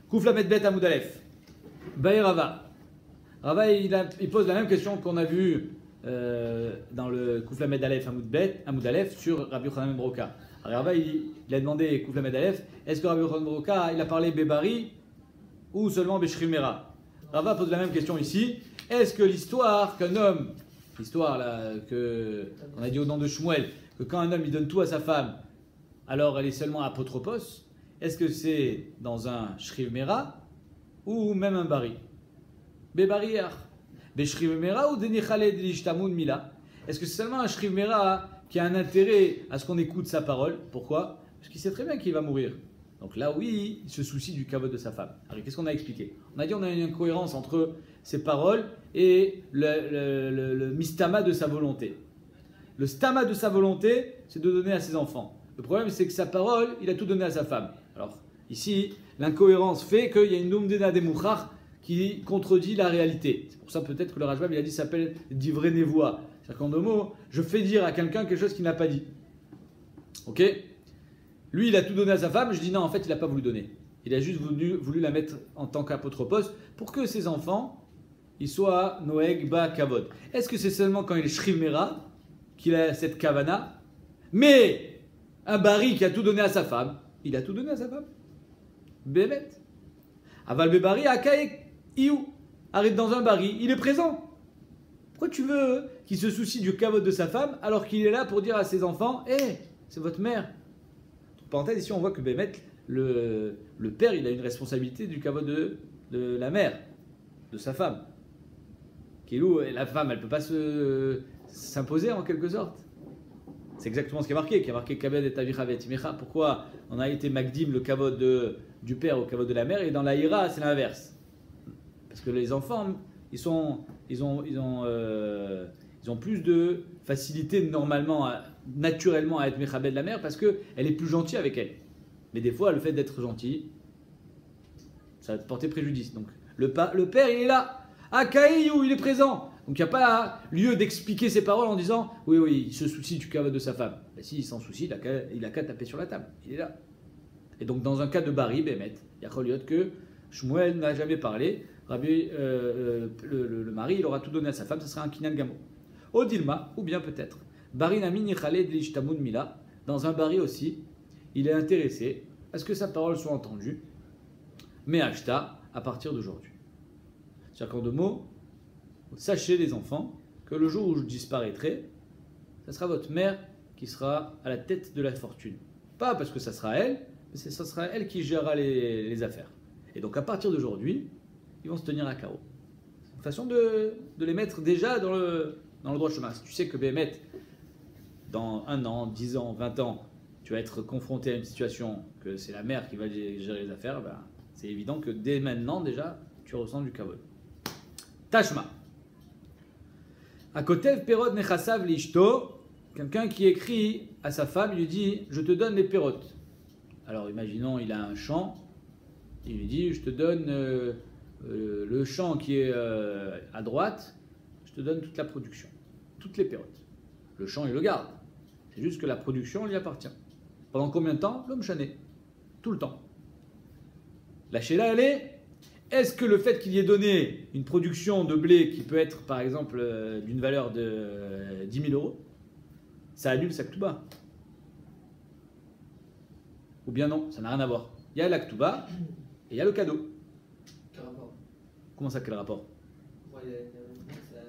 Kouflamet Bet Amoud Aleph. Baï Rava. Rava, il pose la même question qu'on a vue dans le Kouflamet Aleph Amoud Aleph sur Rabbi Yochanan ben Broka. Rava, il a demandé Kouflamet Aleph, est-ce que Rabbi Yochanan ben Broka, il a parlé Bebari ou seulement Beshrimera? Rava pose la même question ici. Est-ce que l'histoire qu'un homme, l'histoire là qu'on a dit au nom de Shmuel, que quand un homme il donne tout à sa femme, alors elle est seulement apotropos, est-ce que c'est dans un Shrimera ou même un Bari? Bebariach. Beshrimera ou Denichale Delishtamun Mila? Est-ce que c'est seulement un Shrimera qui a un intérêt à ce qu'on écoute sa parole? Pourquoi? Parce qu'il sait très bien qu'il va mourir. Donc là, oui, il se soucie du kavod de sa femme. Alors, qu'est-ce qu'on a expliqué? On a dit qu'on a une incohérence entre ses paroles et le mistama de sa volonté. Le stama de sa volonté, c'est de donner à ses enfants. Le problème, c'est que sa parole, il a tout donné à sa femme. Alors, ici, l'incohérence fait qu'il y a une numdena de mouchar qui contredit la réalité. C'est pour ça peut-être que le Rajbam, il a dit, ça s'appelle d'ivré névoie. C'est-à-dire qu'en deux mots, je fais dire à quelqu'un quelque chose qu'il n'a pas dit. Ok? Lui, il a tout donné à sa femme. Je dis non, en fait, il n'a pas voulu donner. Il a juste voulu la mettre en tant qu'apotropos pour que ses enfants, ils soient Noeg Ba Kavod. Est-ce que c'est seulement quand il est Shrimera qu'il a cette kavana? Mais un Bari qui a tout donné à sa femme, il a tout donné à sa femme. Bémet. Aval Bebari, Akaek, Iou. Arrête dans un Bari, il est présent. Pourquoi tu veux qu'il se soucie du kavod de sa femme alors qu'il est là pour dire à ses enfants, hé, c'est votre mère? Parenthèse, ici on voit que Bémet, le père, il a une responsabilité du kavod de la mère, de sa femme. La femme, elle ne peut pas s'imposer en quelque sorte. C'est exactement ce qui est marqué Kaved et Avicha ve'Timecha. Pourquoi on a été Magdim, le kavod du père au kavod de la mère, et dans la Hira, c'est l'inverse. Parce que les enfants, ils ont plus de facilité normalement, naturellement à être Mechabed de la mère parce qu'elle est plus gentille avec elle. Mais des fois, le fait d'être gentil, ça va te porter préjudice. Donc le père, il est là. Akaïou, il est présent. Donc il n'y a pas lieu d'expliquer ses paroles en disant oui, il se soucie du kavod de sa femme. Ben, s'il s'en soucie, il a qu'à taper sur la table. Il est là. Et donc dans un cas de Bari, Bémet, il y a Choliot que Shmuel n'a jamais parlé. Rabbi, le mari, il aura tout donné à sa femme, ça sera un Kinyan Gamo. Odilma, ou bien peut-être, Bari Nami Nichale Delishtamun Mila, dans un Bari aussi, il est intéressé à ce que sa parole soit entendue, mais Ashta, à partir d'aujourd'hui. C'est-à-dire qu'en deux mots, sachez les enfants que le jour où je disparaîtrai, ça sera votre mère qui sera à la tête de la fortune. Pas parce que ça sera elle, mais ça sera elle qui gérera les affaires. Et donc à partir d'aujourd'hui, ils vont se tenir à carreau. C'est une façon de les mettre déjà dans le droit chemin. Si tu sais que Bémet, dans 1 an, 10 ans, 20 ans, tu vas être confronté à une situation que c'est la mère qui va gérer les affaires, ben, c'est évident que dès maintenant, déjà, tu ressens du kavod. Tashma. À côté, Perot Nechasav Lishto, quelqu'un qui écrit à sa femme, il lui dit je te donne les pérotes. Alors imaginons, il a un champ, il lui dit je te donne le champ qui est à droite, je te donne toute la production, toutes les pérotes. Le champ, il le garde. C'est juste que la production lui appartient. Pendant combien de temps? L'homme chané. Tout le temps. La chéla, elle est-ce que le fait qu'il y ait donné une production de blé qui peut être, par exemple, d'une valeur de 10 000 euros, ça annule sa ktouba? Ou bien non, ça n'a rien à voir. Il y a la ktouba et il y a le cadeau. Quel rapport? Comment ça, quel rapport? Ouais,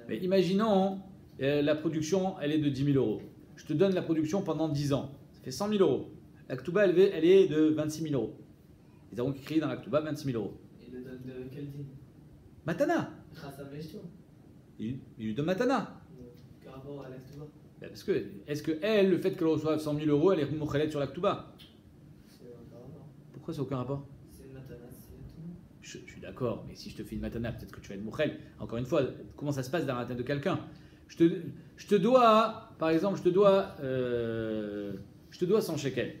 Mais imaginons, la production, elle est de 10 000 euros. Je te donne la production pendant 10 ans. Ça fait 100 000 euros. La ktouba, elle est de 26 000 euros. Ils avons écrit dans la ktouba 26 000 euros. Il le donne de quel dîme? Matana. Il lui donne Matana. Quel rapport à l'Aktuba? Parce que, est-ce que elle, le fait qu'elle reçoive 100 000 euros, elle est mouchelet sur la ktouba? C'est aucun rapport. Pourquoi c'est aucun rapport? C'est une matana, c'est tout. Je suis d'accord, mais si je te fais une matana, peut-être que tu vas être mouchel. Encore une fois, comment ça se passe dans la tête de quelqu'un? Je te dois, par exemple, je te dois 100 shekels.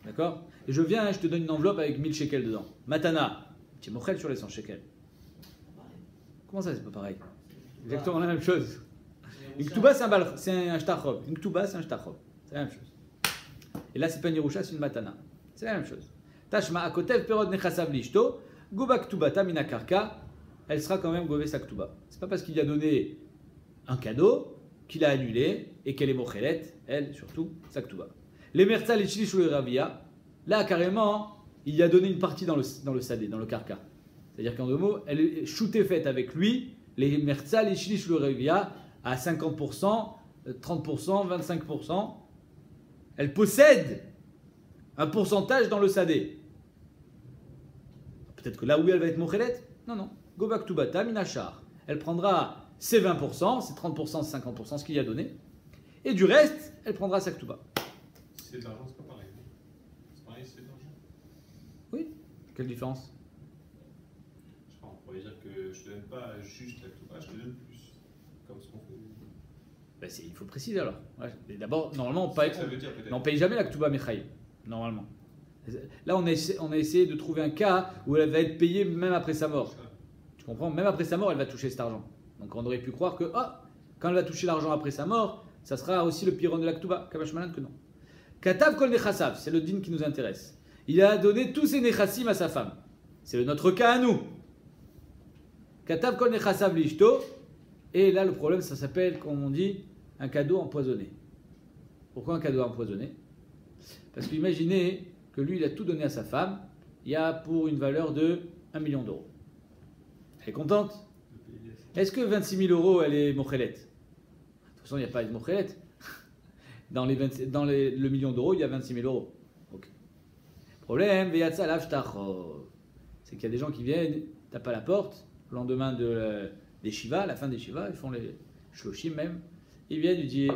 D'accord? Et je viens, je te donne une enveloppe avec 1000 shekels dedans. Matana. Tu es mouchel sur les 100 shekels. Comment ça, c'est pas pareil? Exactement la même chose. Une ktouba, c'est un shtachov. Une ktouba, c'est un shtachov. C'est la même chose. Et là, c'est pas une yerusha, c'est une matana. C'est la même chose. Tashma akotev perod nechasav lishto, guba ktubata mina karka, elle sera quand même gové sa ktuba. C'est pas parce qu'il a donné un cadeau qu'il a annulé et qu'elle est mochelet, elle surtout, sa ktuba. Les merza, les chilish ou les ravia, là carrément, il a donné une partie dans le sadé, dans le karka. C'est-à-dire qu'en 2 mots, elle est shootée faite avec lui, les merza, les chilish ou les ravia, à 50%, 30%, 25%. Elle possède un pourcentage dans le sadé. Peut-être que là où elle va être mochelet, non. Go back to bata, minachar. Elle prendra ses 20%, ses 30%, ses 50%, ce qu'il y a donné. Et du reste, elle prendra sa ktuba. C'est de l'argent, c'est pas pareil. C'est pareil, c'est de l'argent. Oui. Quelle différence? Je sais pas, on pourrait dire que je te donne pas juste la ktuba, je te donne plus. Comme ce qu'on fait. Ben il faut préciser alors. Ouais. D'abord, normalement, on Ça veut dire peut-être. ne paye jamais la ktuba mechaïm. Normalement. Là, on a essayé de trouver un cas où elle va être payée même après sa mort. Tu comprends? Même après sa mort, elle va toucher cet argent. Donc on aurait pu croire que quand elle va toucher l'argent après sa mort, ça sera aussi le piron de la ktuba. Kamash Malan que non. Katav kol nechasav, c'est le din qui nous intéresse. Il a donné tous ses nechassim à sa femme. C'est notre cas à nous. Katav kol nechasav lishto. Et là, le problème, ça s'appelle, comme on dit, un cadeau empoisonné. Pourquoi un cadeau empoisonné? Parce qu'imaginez que lui, il a tout donné à sa femme, il y a pour une valeur de 1 million d'euros. Elle est contente? Est-ce que 26 000 euros, elle est mochelet? De toute façon, il n'y a pas de mochelet. Dans le million d'euros, il y a 26 000 euros. Okay. Problème, c'est qu'il y a des gens qui viennent, tapent à la porte, le lendemain des Shiva, la fin des Shiva, ils font les shloshim même, ils viennent, ils disent,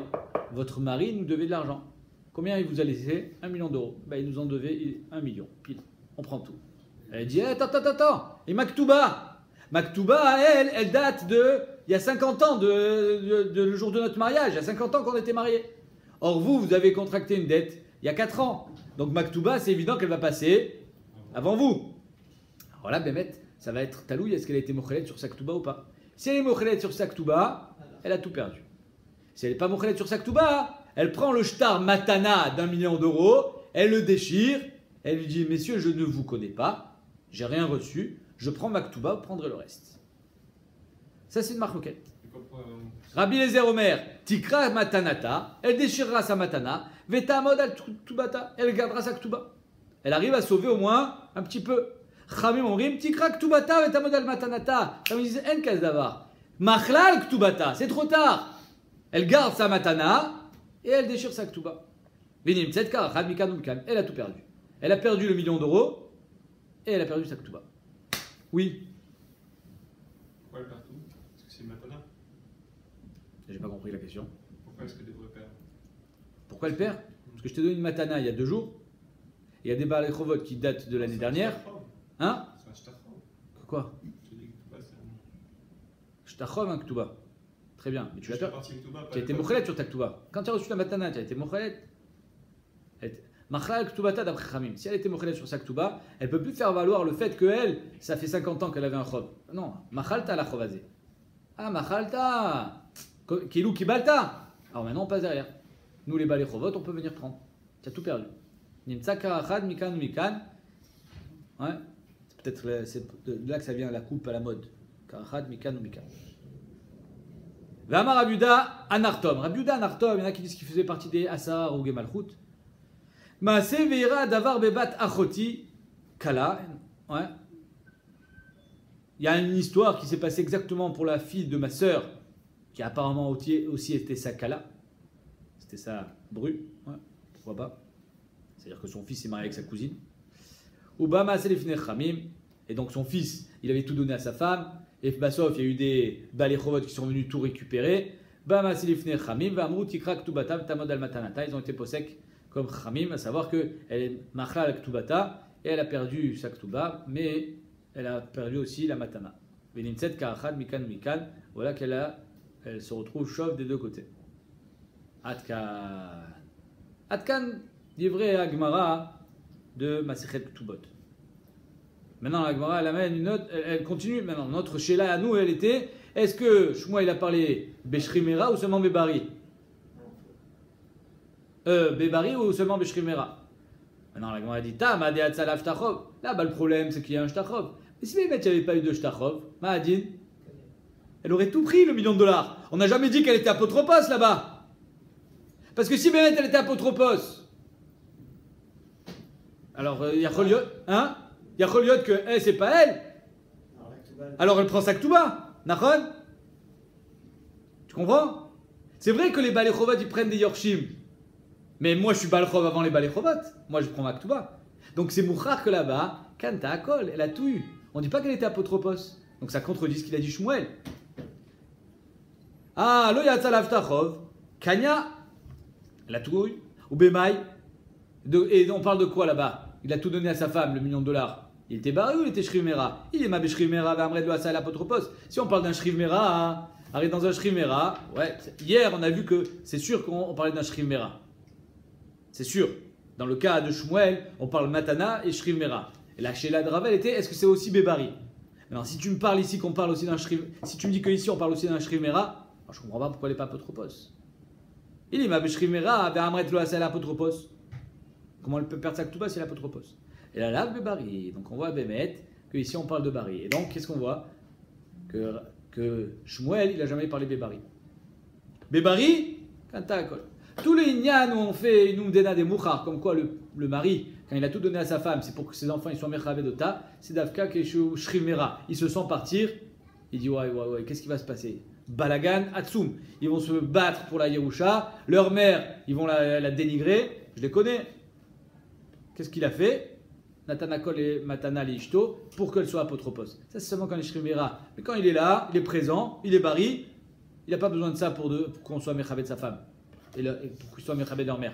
votre mari nous devait de l'argent. Combien il vous a laissé? 1 million d'euros. Ben, il nous en devait 1 million, pile. On prend tout. Elle dit, attends, et Maktuba, elle date il y a 50 ans, le jour de notre mariage, il y a 50 ans qu'on était mariés. Or vous avez contracté une dette il y a 4 ans. Donc Maktuba, c'est évident qu'elle va passer avant vous. Alors là, Bémet, ça va être talouille, est-ce qu'elle a été mochelet sur sa Ktuba ou pas? Si elle est mochelet sur sa Ktuba, elle a tout perdu. Si elle n'est pas mochelet sur sa Ktuba, elle prend le shtar matana d'1 million d'euros, elle le déchire, elle lui dit, messieurs, je ne vous connais pas, j'ai rien reçu, je prends ma Ktuba, vous prendrez le reste. Ça, c'est une marloquette. Rabbi Eliezer Omer, tikra matanata, elle déchirera sa matana, vetamod al ktubata, elle gardera sa Ktuba. Elle arrive à sauver au moins un petit peu. Chamim omrim, tikra ktubata, vetamod al matanata. Comme ils disent, en kazdavar. Machlal ktubata, c'est trop tard. Elle garde sa matana et elle déchire sa Ktuba. Vinim tzetka, rad mikan mikan, elle a tout perdu. Elle a perdu le million d'euros et elle a perdu sa Ktuba. Oui. Pourquoi elle perd tout? Parce que c'est une matana. J'ai pas compris la question. Pourquoi est-ce que des perdre? Pourquoi elle perd? Parce que je t'ai donné une matana il y a 2 jours. Il y a des balachovot qui datent de l'année dernière. Hein? C'est un shtachov. Quoi? Je te dis que Ktuba, c'est un. Shtachov un Ktuba. Très bien. Mais tu as été mochelet. mochelet sur ta Ktuba. Quand tu as reçu la matana, tu as été mochelet. Machlal Ktubata d'après Khamim. Si elle était mochelet sur sa Ktuba, elle ne peut plus faire valoir le fait qu'elle, ça fait 50 ans qu'elle avait un chov. Non. Machalta la chovazé. Ah, Machalta. Kilou Kibalta. Alors maintenant, on passe derrière. Nous, les balais chovot, on peut venir prendre. Tu as tout perdu. Nimtsa karachad mikan mikan. Ouais. C'est peut-être de là que ça vient la coupe à la mode. Karachad mikan mikan. Vamar Rabiuda Anartom. Rabiuda Anartom, il y en a qui disent qu'il faisait partie des Assar ou Gemalchut. Maase Veira Davar Bebat Achoti Kala. Ouais. Il y a une histoire qui s'est passée exactement pour la fille de ma sœur, qui a apparemment aussi été sa Kala. C'était sa bru. Ouais. Pourquoi pas? C'est-à-dire que son fils est marié avec sa cousine. Obama Selefner Khamim. Et donc son fils, il avait tout donné à sa femme. Et Bassof, il y a eu des baléchovot qui sont venus tout récupérer. Bama Silifner Khamim, Vamrut Tikra Ktubata, Tamod al Matanata. Ils ont été possèques comme Khamim, à savoir qu'elle est Machla al Ktubata, et elle a perdu sa Ktuba, mais elle a perdu aussi la Matana. Veninset Karachad Mikan Mikan, voilà elle se retrouve chauve des deux côtés. Atkan. Atkan, livré à Gemara de Masechet Ktubot. Maintenant, la Gemara, elle amène une autre, elle continue. Maintenant, notre Sheila à nous, elle était, est-ce que Shmuel, il a parlé Beshrimera ou seulement Bebari? Bebari ou seulement Beshrimera? Maintenant, la Gemara dit Tam, Adéat Salaf Shtachov. Là, le problème, c'est qu'il y a un Shtachov. Mais si Bémet, il n'y avait pas eu de Shtachov, Mahadin, elle aurait tout pris, le million de dollars. On n'a jamais dit qu'elle était apotropos là-bas. Parce que si Bémet, elle était apotropos, alors il y a Choliot, hein? Il y a Choliot que c'est pas elle. Alors elle prend sa Ktouba. Nachon? Tu comprends? C'est vrai que les Baléchovat, ils prennent des Yorshim. Mais moi, je suis Baléchov avant les Baléchovat. Moi, je prends ma Ktouba. Donc c'est Mouchar que là-bas, Kanta Akol, elle a tout eu. On ne dit pas qu'elle était apotropos. Donc ça contredit ce qu'il a dit Shmuel. Ah, lo yatsa laftachov, Kanya, elle a tout eu. Ou Bemaï. Et on parle de quoi là-bas? Il a tout donné à sa femme, le million de dollars. Il était barré ou il était shrivmera? Il est mabé shrivmera, v'amred lo asa l'apotropos. Si on parle d'un shrivmera, arrête dans un shrivmera. Ouais, hier on a vu que c'est sûr qu'on parlait d'un shrivmera. C'est sûr. Dans le cas de Shmuel, on parle matana et shrivmera. Et la Sheila de Ravel était, est-ce que c'est aussi bébari? Alors si tu me parles ici qu'on parle aussi d'un shriv, si tu me dis qu'ici on parle aussi d'un shrivmera, je ne comprends pas pourquoi elle n'est pas apotropos. Il est mabé shrivmera, v'amred lo asa l'apotropos. Comment elle peut perdre sa Ktouba si elle est apotropos? Et là, là, Bébari. Donc on voit à Bémet qu'ici on parle de Bari. Et donc qu'est-ce qu'on voit? Que Shmuel, il n'a jamais parlé Bébari. Bébari, Kanta Akol. Tous les Inyan où on fait une Umdena des Mouchar, comme quoi le mari, quand il a tout donné à sa femme, c'est pour que ses enfants ils soient Mechavé d'Ota, c'est Davka Keshu Shrimera. Il se sent partir, il dit ouais, qu'est-ce qui va se passer? Balagan, Atsum. Ils vont se battre pour la Yerusha, leur mère, ils vont la dénigrer. Je les connais. Qu'est-ce qu'il a fait? Natanakol et Matana Ishto pour qu'elle soit apotropos. Ça, c'est seulement quand il est Shrimera. Mais quand il est là, il est présent, il est bari, il n'a pas besoin de ça pour qu'on soit Mechavé de sa femme. Et pour qu'il soit Mechavé de leur mère.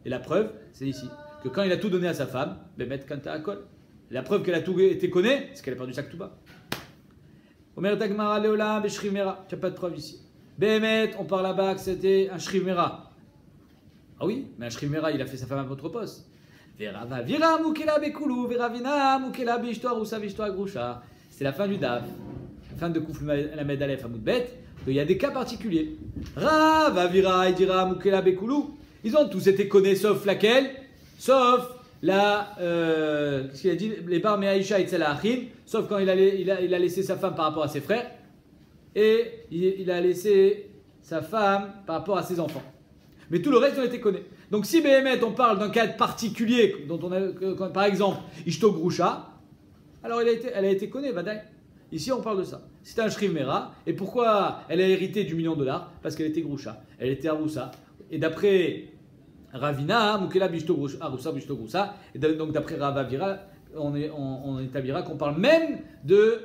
Et la preuve, c'est ici. Que quand il a tout donné à sa femme, Bemet Kanta Akol. La preuve qu'elle a tout été connue, c'est qu'elle a perdu sa Ktouba. Omer Dagmara Leola Beshrimera. Tu n'as pas de preuve ici. Bemet, on parle là-bas que c'était un Shrimera. Ah oui, mais un Shrimera, il a fait sa femme apotropos. C'est la fin du DAF, la fin de Kouf la Medalef à Moudbet. Il y a des cas particuliers. Rava, Vira, Mukela, Bekoulou. Ils ont tous été connus sauf laquelle? Sauf la. Qu'est-ce qu'il a dit? Les Bar Meaïcha et Tzalachin. Sauf quand il a laissé sa femme par rapport à ses frères. Et il a laissé sa femme par rapport à ses enfants. Mais tout le reste, on était connus. Donc si Béhémet, on parle d'un cas particulier, dont on a, par exemple, Ishto Grusha, alors elle a été connue, Vadaï. Ici, on parle de ça. C'était un Shrivmera. Et pourquoi elle a hérité du million de dollars? Parce qu'elle était Grusha. Elle était Aroussa. Et d'après Ravina, Mukela Bishto Aroussa, Bishto Grusha, et donc d'après Ravavira, on établira qu'on parle même de.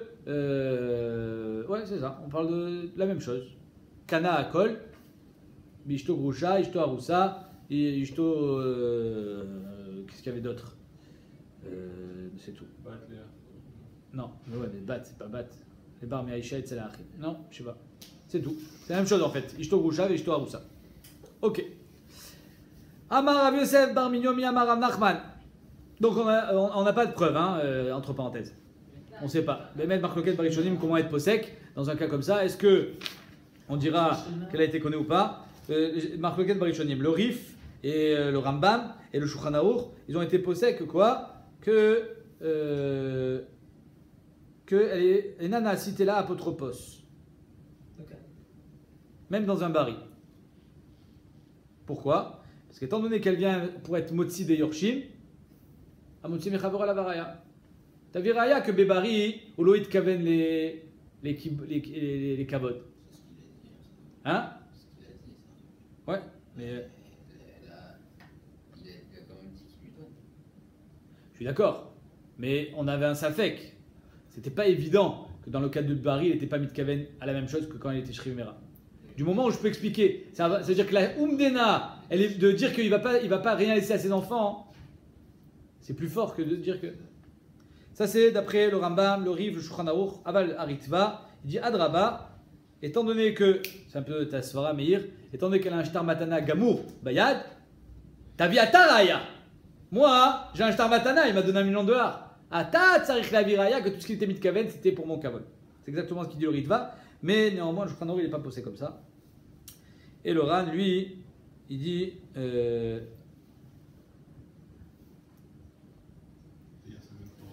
Ouais, c'est ça. On parle de la même chose. Kana Akol, Bishto Grusha, Ishto Aroussa. Et Ishto, qu'est-ce qu'il y avait d'autre? C'est tout. Non, mais ouais, mais Bat, c'est pas Bat. Les Bar Meaïcha et Tzalachin. Non, je sais pas. C'est tout. C'est la même chose en fait. Ishto Grusha et Ishto Aroussa. Ok. Amar Rav Yosef Bar Minyomi Amar Rav Nachman. Donc on n'a pas de preuve, hein, entre parenthèses. On ne sait pas. Mais mettre Marloquet Barishonim, comment être posek dans un cas comme ça? Est-ce que on dira qu'elle a été connue ou pas? Marloquet Barishonim, le Rif et le Rambam et le Shulchan Aruch, ils ont été posek quoi? Que elle est nana cité là apotropos. Okay. Même dans un bari. Pourquoi? Parce qu'étant donné qu'elle vient pour être motzi de Yorshim, à motzi mechavora la varaya. T'as vu raya que bebari ou loïd kaven les kavod. Hein? Ouais, mais Il a quand même dit qu'il lui donne. je suis d'accord. Mais on avait un safek. C'était pas évident que dans le cas de Bari, il n'était pas mitkaven à la même chose que quand il était Shrivmera. Du moment où je peux expliquer, c'est-à-dire que la Umdena, elle est de dire qu'il va pas rien laisser à ses enfants, c'est plus fort que de dire que. Ça c'est d'après le Rambam, le Riv, le Shulchan Aruch, Aval Aritva, il dit Adraba, étant donné que, c'est un peu ta svara Meir, étant donné qu'elle a un shtar matana gamour, bayad, tavi ataraya. Moi, j'ai un shtar matana, il m'a donné $1 million. Ata tsarich la viraya, que tout ce qui était mitkaven, c'était pour mon kavod. C'est exactement ce qu'il dit le Ritva. Mais néanmoins, le Shulchan Aruch, il n'est pas posé comme ça. Et le Ran, lui, il dit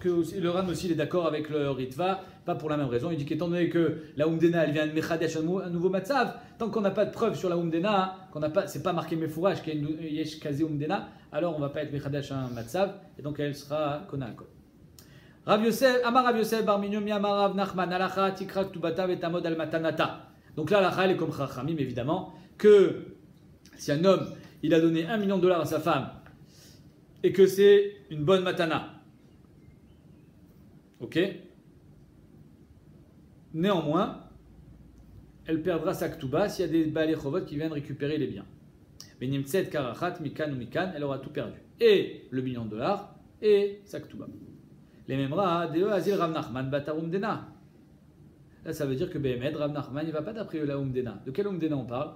le Ran aussi il est d'accord avec le Ritva, pas pour la même raison. Il dit qu'étant donné que la Umdena elle vient de Mechadesh, un nouveau Matzav, tant qu'on n'a pas de preuve sur la Umdena, c'est pas marqué Mefourash qu'il y a une Yesh Kaze Umdena, alors on va pas être Mechadesh un Matzav, et donc elle sera Konakot. Rav Yosef, Amar Rav Yosef, Bar Minyomi, Amar Rav Nachman, Alacha, Tikra, Ktubata, Vetamod al Matanata. Donc là, l'Alacha elle est comme Chachamim évidemment, que si un homme il a donné $1 million à sa femme, et que c'est une bonne matana, ok? Néanmoins, elle perdra sa ktuba s'il y a des balais chovot qui viennent récupérer les biens. Benimtset karachat mikan ou mikan, elle aura tout perdu. Et le $1 million et sa ktuba. Les mêmes rats, de azil Rav Nachman batarum dena. Là, ça veut dire que Behemed, Rav Nachman, il ne va pas d'après la Umdena. De quelle Umdena on parle?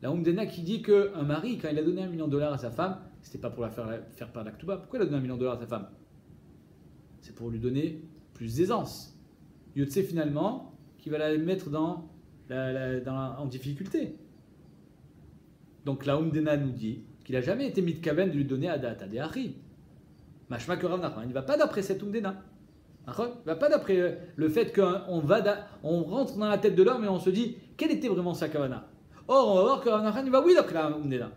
La Umdena qui dit qu'un mari, quand il a donné $1 million à sa femme, c'était pas pour la faire perdre la ktuba. Pourquoi il a donné $1 million à sa femme? C'est pour lui donner plus d'aisance. Yotse finalement, qui va la mettre en difficulté. Donc la Umdena nous dit qu'il n'a jamais été mitkaven de lui donner Adat Adeachi. Mashma que Rav Nachman, il ne va pas d'après cette Umdena. Il ne va pas d'après le fait qu'on rentre dans la tête de l'homme et on se dit quelle était vraiment sa kavana. Or, on va voir que Rav Nachman, il va oui d'après la Umdena.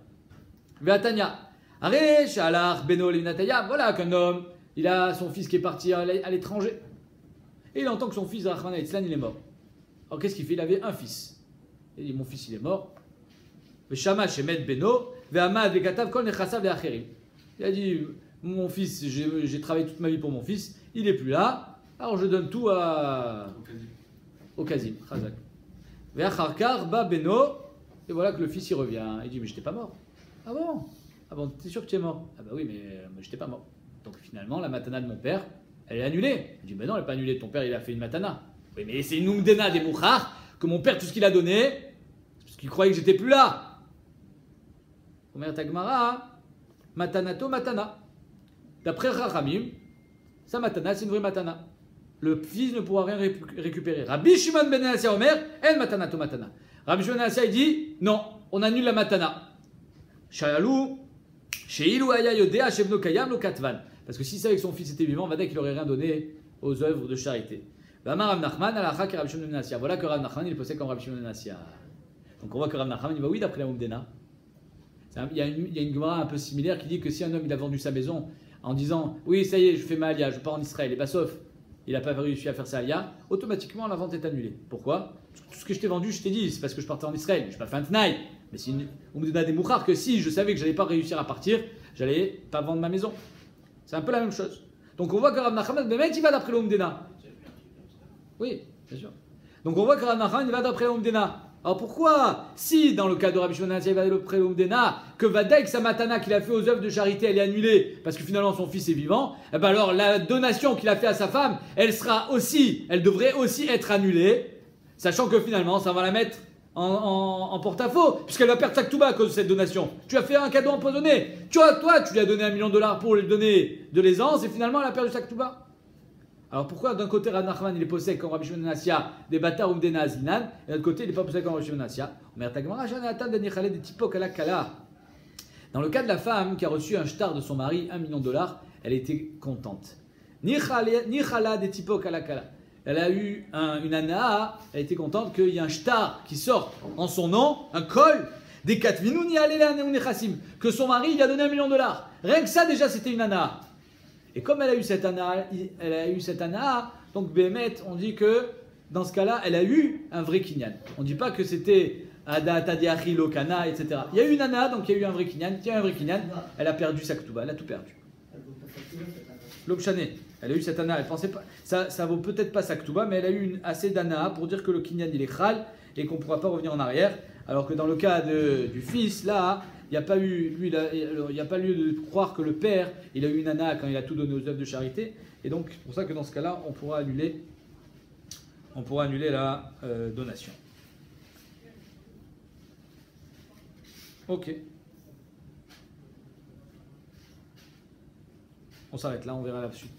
Ve'atanya. Aré, shalach, beno, linataya. Voilà qu'un homme, il a son fils qui est parti à l'étranger. Et il entend que son fils, Rachmana Itzlan, il est mort. Alors qu'est-ce qu'il fait? Il avait un fils. Il dit mon fils, il est mort. Ve'shama shemet beno, ve'amad ve'katav kol nechasav ve'acherim. Il a dit mon fils, j'ai travaillé toute ma vie pour mon fils, il n'est plus là, alors je donne tout au Kazim. Chazak. Ve'acharkar ba beno. Et voilà que le fils y revient. Il dit mais j'étais pas mort. Ah bon? Ah bon, t'es sûr que tu es mort? Ah bah oui, mais j'étais pas mort. Donc finalement, la matana de mon père, elle est annulée. Il dit mais non, elle n'est pas annulée. Ton père, il a fait une matana. Oui, mais c'est une umdena des mouchar que mon père, tout ce qu'il a donné, c'est parce qu'il croyait que j'étais plus là. Omer Tagmara, matanato matana. D'après Chachamim, sa matana, c'est une vraie matana. Le fils ne pourra rien récupérer. Rabbi Shimon ben Elazar Omer, en matanato matana. Rabbi Shimon ben Elazar, il dit non, on annule la matana. Shayalou, Sheilu aya yodea shebno kayam lo katvan. Parce que si c'est avec son fils était vivant, on va dire qu'il n'aurait rien donné aux œuvres de charité. Vamar Rav Nachman alacha que Rabbi Shimon ben Elazar. Voilà que Rav Nachman il possède comme Rabbi Shimon ben Elazar. Donc on voit que Rav Nachman il va oui d'après la Umdena. Il y a une Gemara un peu similaire qui dit que si un homme il a vendu sa maison en disant oui ça y est je fais ma alia, je pars en Israël et bah sauf il n'a pas réussi à faire sa alia, automatiquement la vente est annulée. Pourquoi? Tout ce que je t'ai vendu je t'ai dit c'est parce que je partais en Israël, je n'ai pas fait un tnaï. Mais si on me donne des mouchars que si je savais que je n'allais pas réussir à partir, j'allais pas vendre ma maison. C'est un peu la même chose. Donc on voit que Rav Nachman il va d'après l'Umdena. Oui, bien sûr. Donc on voit que Rav Nachman il va d'après l'Umdena. Alors pourquoi, si dans le cas de Rabbi Shimon ben Elazar il va d'après l'Umdena, que Vadaïk sa matana qu'il a fait aux œuvres de charité elle est annulée parce que finalement son fils est vivant, eh ben alors la donation qu'il a fait à sa femme, elle devrait aussi être annulée, sachant que finalement ça va la mettre en porte-à-faux, puisqu'elle va perdre sa ktuba à cause de cette donation. Tu as fait un cadeau empoisonné. Toi, tu lui as donné $1 million pour lui donner de l'aisance et finalement elle a perdu sa ktuba. Alors pourquoi d'un côté Rav Nachman il est possède comme Rabbi Shimon ben Elazar des bâtards ou des nazinan et de l'autre côté il n'est pas possède comme Rabbi Shimon ben Elazar? Dans le cas de la femme qui a reçu un shtar de son mari, $1 million, elle était contente. Nichala des tipok alakala. Elle a eu une anaa, elle était contente qu'il y ait un shtar qui sorte en son nom, un col, des katvinouni alela neunechassim, que son mari lui a donné $1 million. Rien que ça déjà c'était une anaa. Et comme elle a eu cette anaa, donc Bémet, on dit que dans ce cas-là, elle a eu un vrai kinyan. On ne dit pas que c'était Ada Tadiachi Lokana, etc. Il y a eu une anaa, donc il y a eu un vrai kinyan. Il y a un vrai kinyan, elle a perdu sa ktuba, elle a tout perdu. L'obchané, elle a eu cette anaa, elle pensait pas, ça vaut peut-être pas sa ktuba, mais elle a eu assez d'anaa pour dire que le kinyan il est khal et qu'on ne pourra pas revenir en arrière. Alors que dans le cas du fils, là, il n'y a pas eu, il n'y a pas lieu de croire que le père, il a eu une anaa quand il a tout donné aux œuvres de charité. Et donc, c'est pour ça que dans ce cas-là, on pourra annuler la donation. Ok. On s'arrête là, on verra la suite.